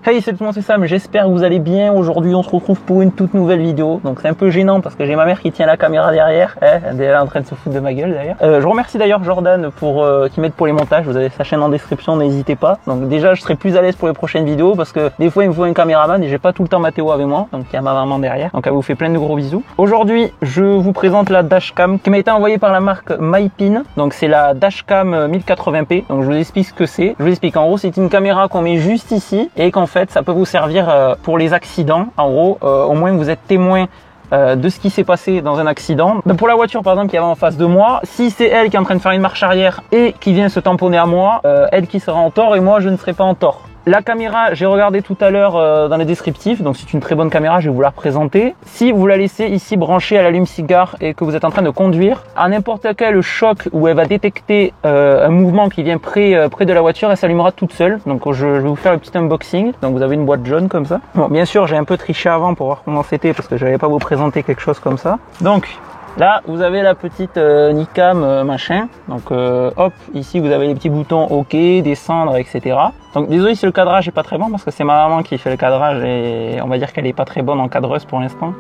Hey, c'est tout le monde, c'est Sam, j'espère que vous allez bien. Aujourd'hui on se retrouve pour une toute nouvelle vidéo. Donc c'est un peu gênant parce que j'ai ma mère qui tient la caméra derrière, elle est en train de se foutre de ma gueule d'ailleurs. Je remercie d'ailleurs Jordan pour qui m'aide pour les montages, vous avez sa chaîne en description, n'hésitez pas. Donc déjà je serai plus à l'aise pour les prochaines vidéos parce que des fois il me faut un caméraman et j'ai pas tout le temps Mathéo avec moi. Donc il y a ma maman derrière, donc elle vous fait plein de gros bisous. Aujourd'hui je vous présente la dashcam qui m'a été envoyée par la marque MyPin. Donc c'est la dashcam 1080p, donc je vous explique ce que c'est. Je vous explique, en gros c'est une caméra qu'on met juste ici et qu'en fait ça peut vous servir pour les accidents. En gros, au moins vous êtes témoin de ce qui s'est passé dans un accident. Pour la voiture par exemple qui avait en face de moi, si c'est elle qui est en train de faire une marche arrière et qui vient se tamponner à moi, elle qui sera en tort et moi je ne serai pas en tort. La caméra, j'ai regardé tout à l'heure dans les descriptifs, donc c'est une très bonne caméra, je vais vous la représenter. Si vous la laissez ici branchée à l'allume-cigare et que vous êtes en train de conduire, à n'importe quel choc où elle va détecter un mouvement qui vient près de la voiture, elle s'allumera toute seule. Donc je vais vous faire le petit unboxing. Donc vous avez une boîte jaune comme ça. Bon, bien sûr, j'ai un peu triché avant pour voir comment c'était parce que je n'allais pas vous présenter quelque chose comme ça. Donc là, vous avez la petite Nikam machin. Donc hop, ici vous avez les petits boutons OK, descendre, etc. Donc désolé si le cadrage est pas très bon parce que c'est ma maman qui fait le cadrage et on va dire qu'elle est pas très bonne en cadreuse pour l'instant.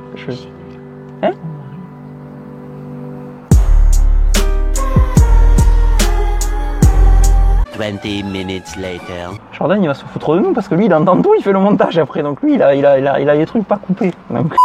Hein? Minutes later. Jordan il va se foutre de nous parce que lui il entend tout, il fait le montage après. Donc lui il a les trucs pas coupés. Donc...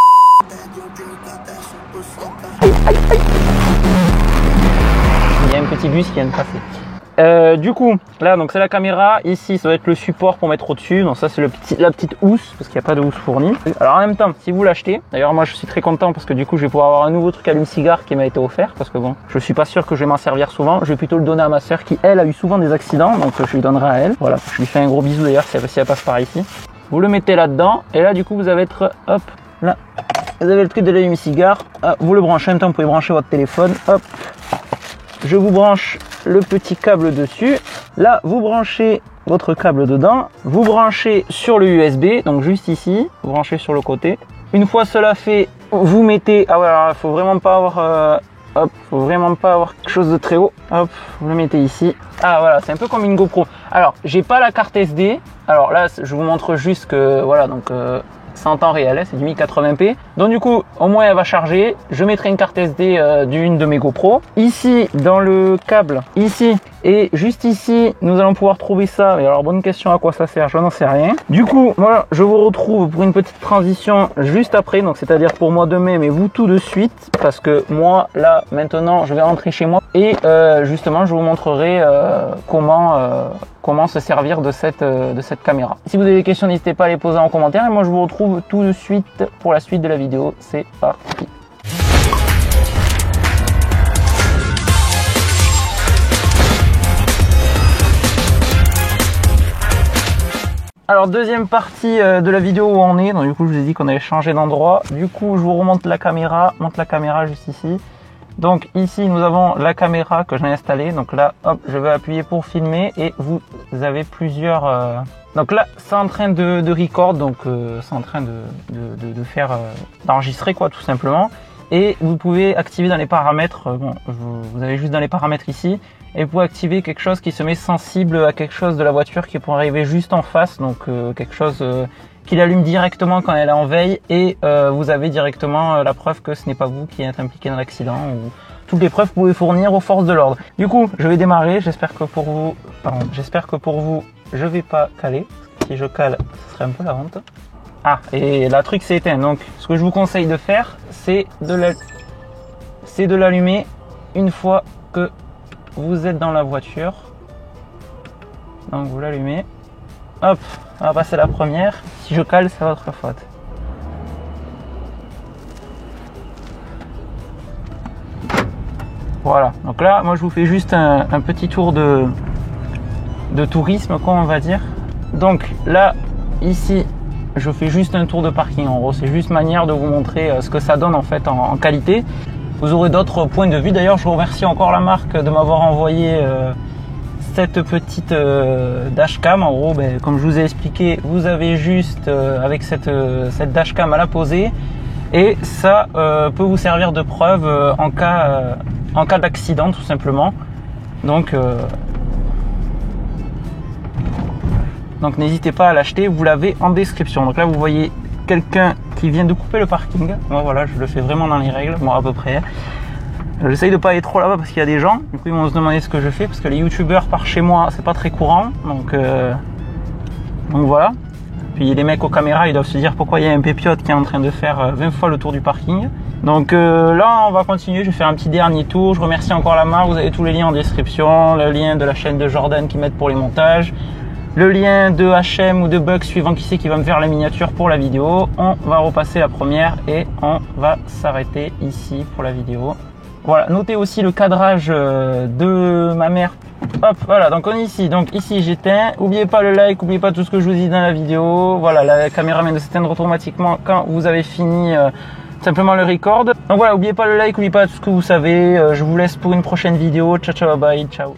Il y a un petit bus qui vient de passer. Du coup, là, donc c'est la caméra. Ici, ça va être le support pour mettre au-dessus. Donc ça, c'est la petite housse parce qu'il n'y a pas de housse fournie. Alors en même temps, si vous l'achetez, d'ailleurs moi je suis très content parce que du coup, je vais pouvoir avoir un nouveau truc allume-cigare qui m'a été offert parce que bon, je suis pas sûr que je vais m'en servir souvent. Je vais plutôt le donner à ma soeur qui elle a eu souvent des accidents, donc je lui donnerai à elle. Voilà, je lui fais un gros bisou d'ailleurs si elle passe par ici. Vous le mettez là-dedans et là, du coup, vous allez être hop là. Vous avez le truc de l'allume-cigare. Vous le branchez en même temps, vous pouvez brancher votre téléphone. Hop. Je vous branche le petit câble dessus. Là, vous branchez votre câble dedans. Vous branchez sur le USB, donc juste ici. Vous branchez sur le côté. Une fois cela fait, vous mettez... Ah voilà, il faut vraiment pas avoir... hop, faut vraiment pas avoir quelque chose de très haut. Hop, vous le mettez ici. Ah voilà, c'est un peu comme une GoPro. Alors, j'ai pas la carte SD. Alors là, je vous montre juste que... Voilà, donc... c'est en temps réel, c'est du 1080p. Donc du coup, au moins elle va charger. Je mettrai une carte SD d'une de mes GoPro. Ici, dans le câble, ici et juste ici, nous allons pouvoir trouver ça. Et alors, bonne question, à quoi ça sert? Je n'en sais rien. Du coup, voilà, je vous retrouve pour une petite transition juste après. Donc c'est-à-dire pour moi demain, mais vous tout de suite. Parce que moi, là, maintenant, je vais rentrer chez moi. Et justement, je vous montrerai comment se servir de cette caméra. Si vous avez des questions, n'hésitez pas à les poser en commentaire. Et moi, je vous retrouve tout de suite pour la suite de la vidéo. C'est parti. Alors deuxième partie de la vidéo où on est. Donc du coup, je vous ai dit qu'on allait changer d'endroit. Du coup, je vous remonte la caméra. Monte la caméra juste ici. Donc ici nous avons la caméra que j'ai installée. Donc là hop, je vais appuyer pour filmer et vous avez plusieurs donc là c'est en train de record, donc c'est en train de faire d'enregistrer quoi tout simplement. Et vous pouvez activer dans les paramètres, bon vous avez juste dans les paramètres ici, et vous pouvez activer quelque chose qui se met sensible à quelque chose de la voiture qui pourrait arriver juste en face, donc quelque chose qui l'allume directement quand elle est en veille et vous avez directement la preuve que ce n'est pas vous qui êtes impliqué dans l'accident ou toutes les preuves que vous pouvez fournir aux forces de l'ordre. Du coup, je vais démarrer. J'espère que pour vous, je vais pas caler. Si je cale, ce serait un peu la honte. Ah, et la truc s'est éteint. Donc, ce que je vous conseille de faire, c'est de l'allumer une fois que vous êtes dans la voiture. Donc, vous l'allumez. Hop, on va passer la première. Si je cale, c'est votre faute. Voilà, donc là, moi je vous fais juste un petit tour de tourisme, quoi, on va dire. Donc là, ici, je fais juste un tour de parking. En gros, c'est juste manière de vous montrer ce que ça donne en fait en qualité. Vous aurez d'autres points de vue. D'ailleurs, je vous remercie encore la marque de m'avoir envoyé cette petite dashcam. En gros, comme je vous ai expliqué, vous avez juste avec cette dashcam à la poser et ça peut vous servir de preuve en cas d'accident tout simplement. Donc Donc n'hésitez pas à l'acheter, vous l'avez en description. Donc là vous voyez quelqu'un qui vient de couper le parking. Moi voilà, je le fais vraiment dans les règles, moi à peu près. J'essaye de pas aller trop là-bas parce qu'il y a des gens. Du coup ils vont se demander ce que je fais parce que les youtubeurs par chez moi c'est pas très courant. Donc voilà. Puis les mecs aux caméras ils doivent se dire pourquoi il y a un pépiote qui est en train de faire 20 fois le tour du parking. Donc là on va continuer, je vais faire un petit dernier tour. Je remercie encore la marque, vous avez tous les liens en description. Le lien de la chaîne de Jordan qui m'aide pour les montages. Le lien de HM ou de Bug suivant qui c'est qui va me faire la miniature pour la vidéo. On va repasser la première et on va s'arrêter ici pour la vidéo. Voilà, notez aussi le cadrage de ma mère. Hop, voilà, donc on est ici. Donc ici j'éteins. N'oubliez pas le like, n'oubliez pas tout ce que je vous dis dans la vidéo. Voilà, la caméra vient de s'éteindre automatiquement quand vous avez fini simplement le record. Donc voilà, n'oubliez pas le like, n'oubliez pas tout ce que vous savez. Je vous laisse pour une prochaine vidéo. Ciao, ciao, bye, ciao.